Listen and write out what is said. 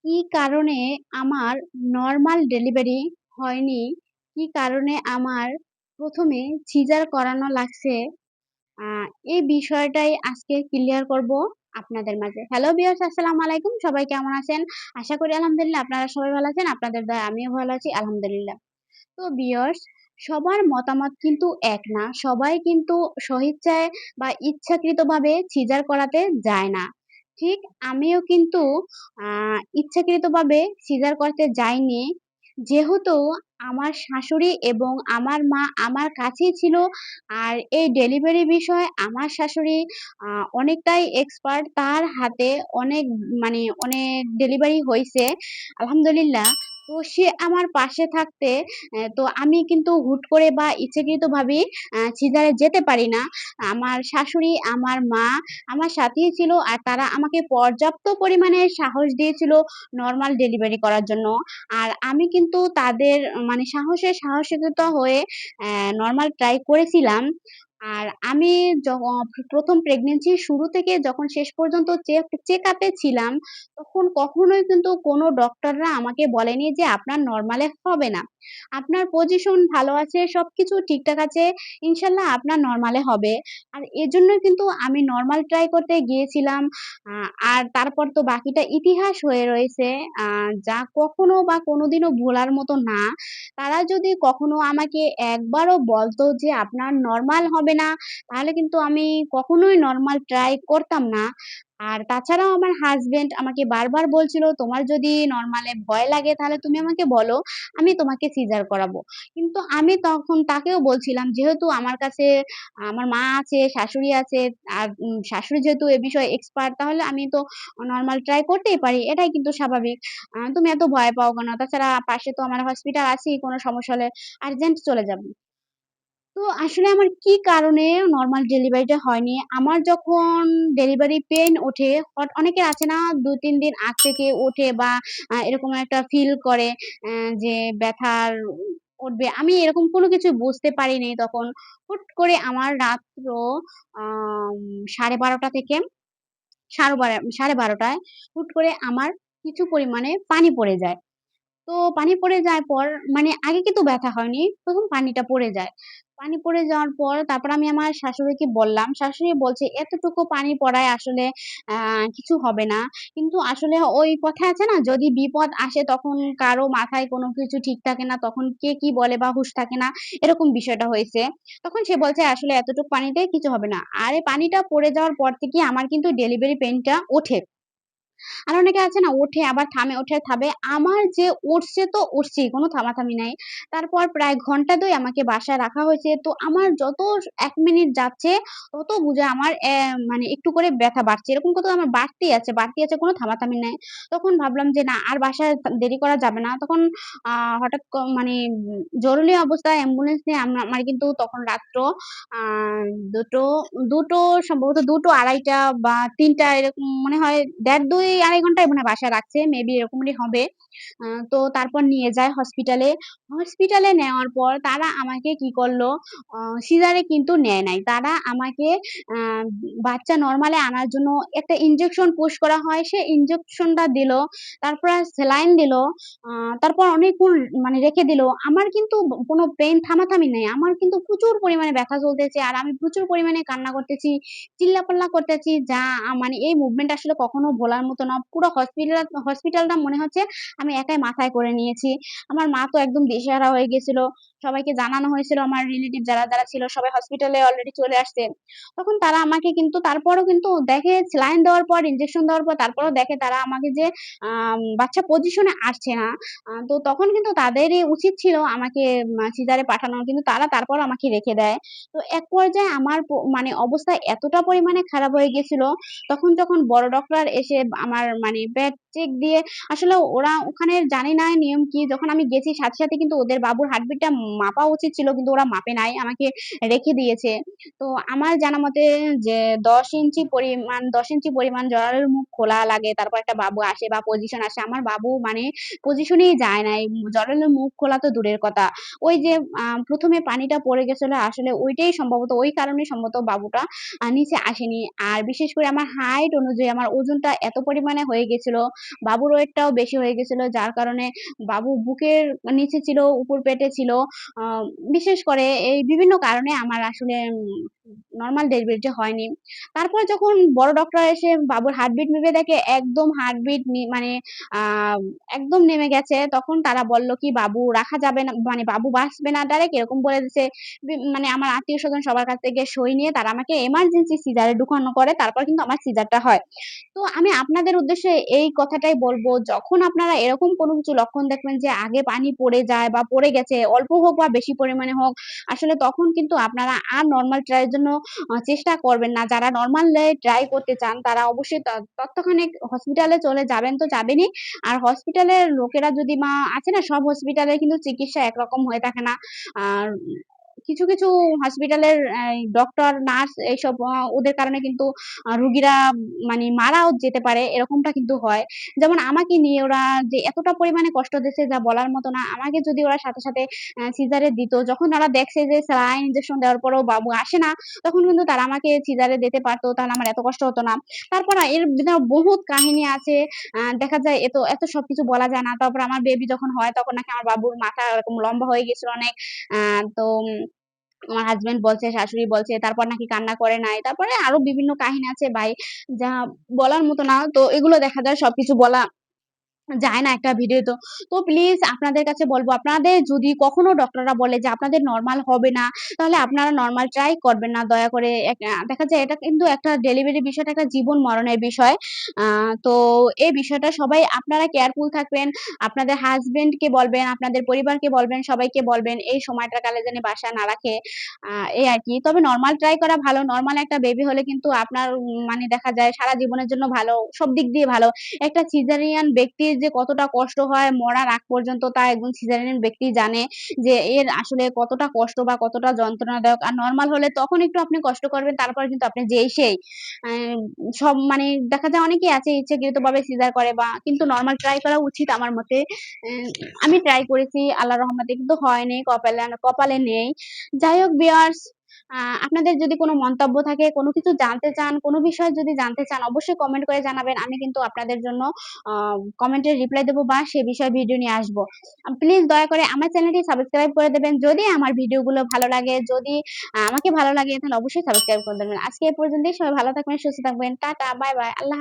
কি কারণে আমার নরমাল ডেলিভারি হয়নি? কি কারণে আমার ১ম এ সিজার করানো লাগছে? আ এই বিষয়টাই আজকে ক্লিয়ার করব আপনাদের মাঝে। হ্যালো ভিউয়ার্স, আসসালামু আলাইকুম। সবাই কেমন আছেন? আশা করি আলহামদুলিল্লাহ আপনারা সবাই ভালো আছেন। আপনাদের দয়ায় আমিও ভালো আছি আলহামদুলিল্লাহ। তো ভিউয়ার্স, সবার মতামত কিন্তু এক না। সবাই কিন্তু স্বইচ্ছায় বা ইচ্ছাকৃতভাবে সিজার করাতে যায় না। ঠিক আমিও কিন্তু আ ইচ্ছাকৃতভাবে সিজার করতে যাইনি। যেহেতু আমার শাশুড়ি এবং আমার মা আমার কাছেই ছিল। আর এই ডেলিভারি বিষয়ে আমার শাশুড়ি আ অনেকটাই এক্সপার্ট। তার হাতে অনেক অনেক ডেলিভারি হইছে আলহামদুলিল্লাহ। তো সে আমার পাশে থাকতে তো আমি কিন্তু হুট করে বা ইচ্ছাকৃতভাবে সিজারে যেতে পারি না। আমার শাশুড়ি, আমার মা আমার সাথেই ছিল। আর তারা আমাকে পর্যাপ্ত পরিমাণে সাহস দিয়েছিল নরমাল ডেলিভারি করার জন্য। আর আমি কিন্তু তাদের সাহসিকতা হয়ে নরমাল ট্রাই করেছিলাম। আর আমি ১ম প্রেগন্যান্সির শুরু থেকে যখন শেষ পর্যন্ত চেকআপ এ ছিলাম, তখন কখনোই কিন্তু কোনো ডক্টররা আমাকে বলেনি যে আপনার নরমালে হবে না। আপনার পজিশন ভালো আছে, সবকিছু ঠিকঠাক আছে। ইনশাআল্লাহ আপনার নরমালে হবে। আর এজন্যই কিন্তু আমি নরমাল ট্রাই করতে গিয়েছিলাম। আ আর তারপর তো বাকিটা ইতিহাস হয়ে রয়েছে। আ যা কখনো বা কোনোদিনও ভোলার মতো না। তারা যদি কখনো আমাকে একবারও বলতো যে আপনার নরমাল হবে না, তাহলে কিন্তু আমি কখনোই নরমাল ট্রাই করতাম না। আর তাছাড়াও আমার হাসব্যান্ড আমাকে বারবার বলছিল, "তোমার যদি নরমালে ভয় লাগে তাহলে তুমি আমাকে বলো, আমি তোমাকে সিজার করাবো।" কিন্তু আমি তখন তাকেও বলছিলাম, যেহেতু আমার কাছে আমার মা আছে, শাশুড়ি আছে, আর শাশুড়ি যেহেতু এ বিষয়ে এক্সপার্ট, তাহলে আমি তো নরমাল ট্রাই করতেই পারি। এটাই কিন্তু স্বাভাবিক। তুমি এত ভয় পাও কেন? তাছাড়া পাশে তো আমার হসপিটাল আছেই, কোনো সমস্যা হলে আর্জেন্ট চলে যাব। তো আসলে আমার কি কারণে নরমাল ডেলিভারিটা হয়নি? আমার যখন ডেলিভারি পেইন ওঠে, অনেকের আছে না ২-৩ দিন আগ থেকে ওঠে বা এরকম একটা ফিল করে যে ব্যথার উঠবে। আমি এরকম কোনো কিছু বুঝতে পারিনি তখন। হুট করে আমার রাত্র আম 12:30 থেকে 12:30 টায় হুট করে আমার কিছু পরিমাণে পানি পড়ে যায়। তো পানি পড়ে যাওয়ার পর আগে কিন্তু ব্যথা হয়নি। ১ম পানিটা পড়ে যায়। পানি পড়ে যাওয়ার পর তারপর আমি আমার শাশুড়িকে বললাম। শাশুড়ি বলছে, "এতটুকু পানি পড়ায় আসলে আ কিছু হবে না।" কিন্তু আসলে ওই কথায় আছে না? যদি বিপদ আসে তখন কারো মাথায় কোনো কিছু ঠিক থাকে না। তখন কে কি বলে বা হুঁশ থাকে না। এরকম বিষয়টা হয়েছে। তখন সে বলছে, "আসলে এতটুকু পানিতে কিছু হবে না।" আর এই পানিটা পড়ে যাওয়ার পর থেকে আমার কিন্তু ডেলিভারি পেইনটা ওঠে। আর অনেকে আছে না ওঠে আবার থামে, ওঠে থামে। আমার যে উঠছে তো উঠছেই, কোনো থামাথামি নাই। তারপর প্রায় ঘন্টা ২ আমাকে বাসায় রাখা হয়েছে। তো আমার যত ১ মিনিট যাচ্ছে তত বুঝে আমার একটু করে ব্যথা বাড়ছে। এরকম কিন্তু আমার বাড়তেই আছে, কোনো থামাথামি নাই। তখন ভাবলাম যে না আর বাসায় দেরি করা যাবে না। তখন আ হঠাৎ জরুরি অবস্থায় অ্যাম্বুলেন্স নিয়ে আমার কিন্তু তখন রাত্র আ ২টো ২টো সম্ভবত ২টো ২.৫টা বা ৩টা এরকম মনে হয় ১.৫ ২.৫ ঘন্টায় মনে হয় বাসায় রাখছে। মেবি এরকমই হবে। তো তারপর নিয়ে যায় হসপিটালে। হসপিটালে নেওয়ার পর তারা আমাকে কি করলো, অ সিজারে কিন্তু নেয় নাই। তারা আমাকে আ বাচ্চা নরমালে আনার জন্য একটা ইনজেকশন পুশ করা হয়। সে ইনজেকশনটা দিল। তারপর সেলাইন দিল। আ তারপর অনেকক্ষণ রেখে দিল। আমার কিন্তু কোনো পেইন থামাথামি নাই। আমার কিন্তু প্রচুর পরিমাণে ব্যথা চলতেছে। আর আমি প্রচুর পরিমাণে কান্না করতেছি, চিল্লাপাল্লা করতেছি যা এই মুভমেন্ট আসলে কখনো ভোলার মতো না। পুরো হসপিটালটা মনে হচ্ছে আমি একাই মাথায় করে নিয়েছি। আমার মা তো একদম দিশেহারা হয়ে গেছিল। সবাইকে জানানো হয়েছিল আমার রিলেটিভ যারা ছিল সবাই হসপিটালে অলরেডি চলে আসছে। তখন তারা আমাকে কিন্তু তারপরও কিন্তু দেখে সেলাইন দেওয়ার পর, ইনজেকশন দেওয়ার পর তারপরেও দেখে তারা আমাকে যে বাচ্চা পজিশনে আসছে না। তো তখন কিন্তু তাদেরই উচিত ছিল আমাকে সিজারে পাঠানো। কিন্তু তারা তারপরও আমাকে রেখে দেয়। তো এক পর্যায়ে আমার অবস্থা এতটা পরিমাণে খারাপ হয়ে গেছিল, তখন যখন বড় ডক্টর এসে আমার পেট চেক দিয়ে আসলে ওরা ওখানে জানি না নিয়ম কি, যখন আমি গেছি সাথে কিন্তু ওদের বাবুর হার্টবিটটা মাপা উচিত ছিল কিন্তু ওরা মাপে নাই। আমাকে রেখে দিয়েছে। তো আমার জানা মতে যে ১০ ইঞ্চি পরিমাণ জরায়ুর মুখ খোলা লাগে। তারপর একটা বাবু আসে বা পজিশন আসে। আমার বাবু পজিশনেই যায় নাই। জরায়ুর মুখ খোলা তো দূরের কথা। ওই যে ১ম এ পানিটা পড়ে গেছিল আসলে ওইটাই সম্ভবত ওই কারণে সম্ভবত বাবুটা নিচে আসেনি। আর বিশেষ করে আমার হাইট অনুযায়ী আমার ওজনটা এত পরিমাণে হয়ে গেছিল। বাবুর ওয়েটটাও বেশি হয়ে গেছিল। যার কারণে বাবু বুকের নিচে ছিল, উপর পেটে ছিল। আ বিশেষ করে এই বিভিন্ন কারণে আমার আসলে নরমাল ডেলিভারিটা হয়নি। তারপর যখন বড় ডক্টর এসে বাবুর হার্টবিট মেপে দেখে একদম হার্টবিট মানে আ একদম নেমে গেছে। তখন তারা বলল কি বাবু রাখা যাবে না, মানে বাবু বাঁচবে না ডাইরেক্ট এরকম বলে দিছে। মানে আমার আত্মীয়স্বজন সবার কাছ থেকে সই নিয়ে তারা আমাকে এমার্জেন্সি সিজারে ঢুকানো করে। তারপর কিন্তু আমার সিজারটা হয়। তো আমি আপনাদের উদ্দেশ্যে এই কথাটাই বলব, যখন আপনারা এরকম কোনো কিছু লক্ষণ দেখবেন যে আগে পানি পড়ে যায় বা পড়ে গেছে, অল্প হোক বা বেশি পরিমাণে হোক, আসলে তখন কিন্তু আপনারা আর নরমাল ট্রাই এর জন্য চেষ্টা করবেন না। যারা নরমালে ট্রাই করতে চান তারা অবশ্যই তৎক্ষণিক হসপিটালে চলে যাবেন তো যাবেনই। আর হসপিটালের লোকেরা যদি আছে না, সব হসপিটালে কিন্তু চিকিৎসা একরকম হয়ে থাকে না। আর কিছু হসপিটালের ডক্টর, নার্স এইসব ওদের কারণে কিন্তু রোগীরা মানে মারাও যেতে পারে, এরকমটা কিন্তু হয়। যেমন আমাকে নিয়ে ওরা যে এতটা পরিমাণে কষ্ট দিছে যা বলার মতো না। আমাকে যদি ওরা সাথে সিজারে দিত, যখন ওরা দেখছে যে স্যালাইন ইনজেকশন দেওয়ার পরেও বাবু আসে না, তখন কিন্তু তারা আমাকে সিজারে দিতে পারত। তাহলে আমার এত কষ্ট হতো না। তারপর এর ভিতরে বহুত কাহিনী আছে। দেখা যায় এত সবকিছু বলা যায় না। তারপর আমার বেবি যখন হয় তখন নাকি আমার বাবুর মাথা এরকম লম্বা হয়ে গেছিল অনেক। আ তো আমার হাসব্যান্ড বলছে, শাশুড়ি বলছে, তারপর নাকি কান্না করে নাই। তারপরে আরো বিভিন্ন কাহিনী আছে ভাই, যা বলার মতো না। তো এগুলো দেখা যায় সবকিছু বলা যায় না একটা ভিডিওতে। তো প্লিজ আপনাদের কাছে বলব, আপনাদের যদি কখনো ডক্টররা বলে যে আপনাদের নরমাল হবে না, তাহলে আপনারা নরমাল ট্রাই করবেন না দয়া করে। দেখা যায় এটা কিন্তু একটা ডেলিভারি বিষয়টা একটা জীবন মরণের বিষয়। আ তো এই বিষয়টা সবাই আপনারা কেয়ারফুল থাকবেন। আপনাদের হাসব্যান্ডকে বলবেন, আপনাদের পরিবারকে বলবেন, সবাইকে বলবেন এই সময়টা কালে যেন বাসায় না রাখে। আ এই আরকি। তবে নরমাল ট্রাই করা ভালো। নরমাল একটা বেবি হলে কিন্তু আপনার মানে দেখা যায় সারা জীবনের জন্য ভালো। সব দিক দিয়ে ভালো। একটা সিজারিয়ান ব্যক্তির যে কতটা কষ্ট হয় মরার আগ পর্যন্ত তা একজন সিজারিয়ান ব্যক্তি জানে যে এর আসলে কতটা কষ্ট বা কতটা যন্ত্রণাদায়ক। আর নরমাল হলে তখন একটু আপনি কষ্ট করবেন, তারপর কিন্তু আপনি যেই সেই। আ সব মানে দেখা যায় অনেকেই আছে ইচ্ছাকৃতভাবে সিজার করে বা কিন্তু নরমাল ট্রাই করা উচিত আমার মতে। আমি ট্রাই করেছি আল্লাহর রহমতে কিন্তু হয়নি, কপালে নেই। যাই হোক ভিউয়ার্স, আপনাদের যদি কোনো মন্তব্য থাকে, কোনো কিছু জানতে চান, কোনো বিষয় যদি জানতে চান অবশ্যই কমেন্ট করে জানাবেন। আমি কিন্তু আপনাদের জন্য আ কমেন্টের রিপ্লাই দেব বা সে বিষয়ে ভিডিও নিয়ে আসব। প্লিজ দয়া করে আমার চ্যানেলটি সাবস্ক্রাইব করে দেবেন। যদি আমার ভিডিওগুলো ভালো লাগে, যদি আমাকে ভালো লাগে তাহলে অবশ্যই সাবস্ক্রাইব করে দেবেন। আজকে এ পর্যন্তই। সবাই ভালো থাকবেন, সুস্থ থাকবেন। Tata, by, by. আল্লাহ